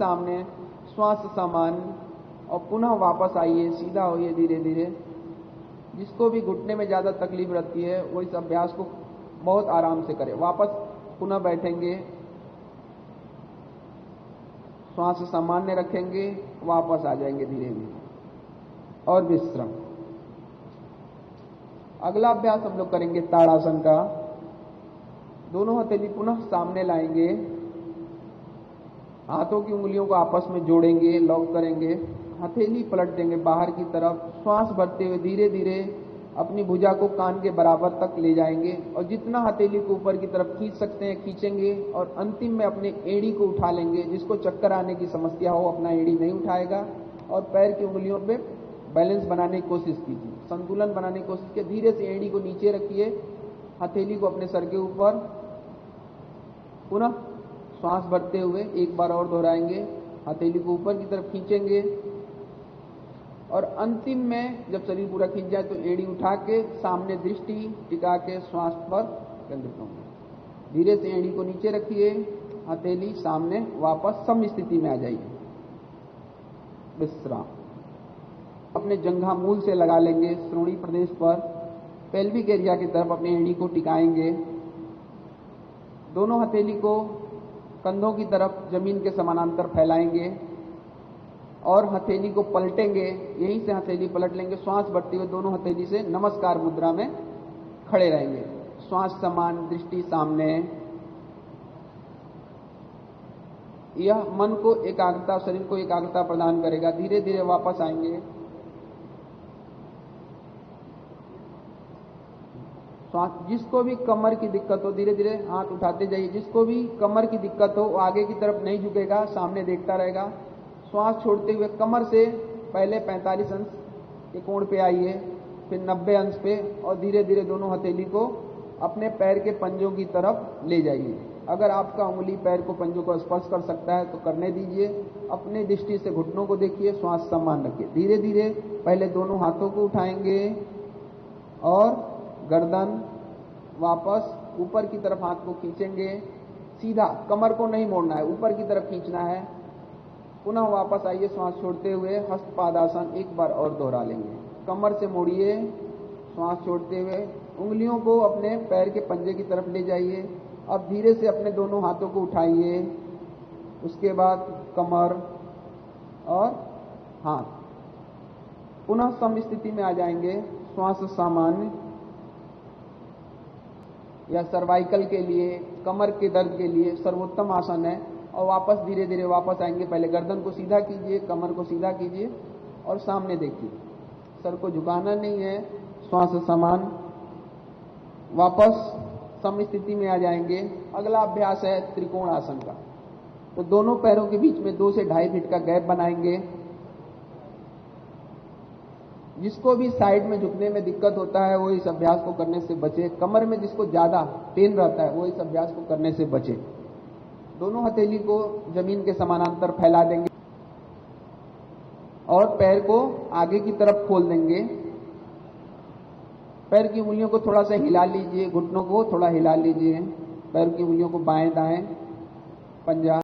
सामने, श्वास सामान्य, और पुनः वापस आइए, सीधा होइए धीरे धीरे। जिसको भी घुटने में ज़्यादा तकलीफ रहती है वो इस अभ्यास को बहुत आराम से करे। वापस पुनः बैठेंगे, श्वास सामान्य रखेंगे, वापस आ जाएंगे धीरे धीरे और विश्राम। अगला अभ्यास हम लोग करेंगे ताड़ासन का। दोनों हथेली पुनः सामने लाएंगे, हाथों की उंगलियों को आपस में जोड़ेंगे, लॉक करेंगे, हथेली पलट देंगे बाहर की तरफ। श्वास भरते हुए धीरे धीरे अपनी भुजा को कान के बराबर तक ले जाएंगे और जितना हथेली को ऊपर की तरफ खींच सकते हैं खींचेंगे और अंतिम में अपने एड़ी को उठा लेंगे। जिसको चक्कर आने की समस्या हो अपना एड़ी नहीं उठाएगा और पैर की उंगलियों पे बैलेंस बनाने की कोशिश कीजिए, संतुलन बनाने की कोशिश कीजिए। धीरे से एड़ी को नीचे रखिए, हथेली को अपने सर के ऊपर, पुनः श्वास भरते हुए एक बार और दोहराएंगे, हथेली को ऊपर की तरफ खींचेंगे और अंतिम में जब शरीर पूरा खींच जाए तो एड़ी उठा के सामने दृष्टि टिका के श्वास पर केंद्रित होंगे। धीरे से एड़ी को नीचे रखिए, हथेली सामने, वापस सम स्थिति में आ जाइए। विश्राम। अपने जंघा मूल से लगा लेंगे, श्रोणी प्रदेश पर, पेल्विक एरिया की तरफ अपनी एड़ी को टिकाएंगे। दोनों हथेली को कंधों की तरफ जमीन के समानांतर फैलाएंगे और हथेली को पलटेंगे। यहीं से हथेली पलट लेंगे। श्वास भरते हुए दोनों हथेली से नमस्कार मुद्रा में खड़े रहेंगे। श्वास समान, दृष्टि सामने। यह मन को एकाग्रता, शरीर को एकाग्रता प्रदान करेगा। धीरे धीरे वापस आएंगे। श्वास। जिसको भी कमर की दिक्कत हो धीरे धीरे हाथ उठाते जाइए। जिसको भी कमर की दिक्कत हो वो आगे की तरफ नहीं झुकेगा, सामने देखता रहेगा। श्वास छोड़ते हुए कमर से पहले 45 अंश के कोण पे आइए, फिर 90 अंश पे, और धीरे धीरे दोनों हथेली को अपने पैर के पंजों की तरफ ले जाइए। अगर आपका उंगली पैर को पंजों को स्पर्श कर सकता है तो करने दीजिए। अपने दृष्टि से घुटनों को देखिए, श्वास समान रखिए। धीरे धीरे पहले दोनों हाथों को उठाएंगे और गर्दन, वापस ऊपर की तरफ हाथ को खींचेंगे। सीधा, कमर को नहीं मोड़ना है, ऊपर की तरफ खींचना है। पुनः वापस आइए, श्वास छोड़ते हुए हस्तपादासन एक बार और दोहरा लेंगे। कमर से मोड़िए, श्वास छोड़ते हुए उंगलियों को अपने पैर के पंजे की तरफ ले जाइए। अब धीरे से अपने दोनों हाथों को उठाइए। उसके बाद कमर और हाथ पुनः सम स्थिति में आ जाएंगे। श्वास सामान्य। यह सर्वाइकल के लिए, कमर के दर्द के लिए सर्वोत्तम आसन है। और वापस धीरे धीरे वापस आएंगे। पहले गर्दन को सीधा कीजिए, कमर को सीधा कीजिए और सामने देखिए। सर को झुकाना नहीं है। श्वास समान। वापस सम स्थिति में आ जाएंगे। अगला अभ्यास है त्रिकोण आसन का। तो दोनों पैरों के बीच में 2 से 2.5 फीट का गैप बनाएंगे। जिसको भी साइड में झुकने में दिक्कत होता है वो इस अभ्यास को करने से बचे। कमर में जिसको ज्यादा पेन रहता है वो इस अभ्यास को करने से बचे। दोनों हथेली को जमीन के समानांतर फैला देंगे और पैर को आगे की तरफ खोल देंगे। पैर की उंगलियों को थोड़ा सा हिला लीजिए, घुटनों को थोड़ा हिला लीजिए। पैर की उंगलियों को बाएं दाएं, पंजा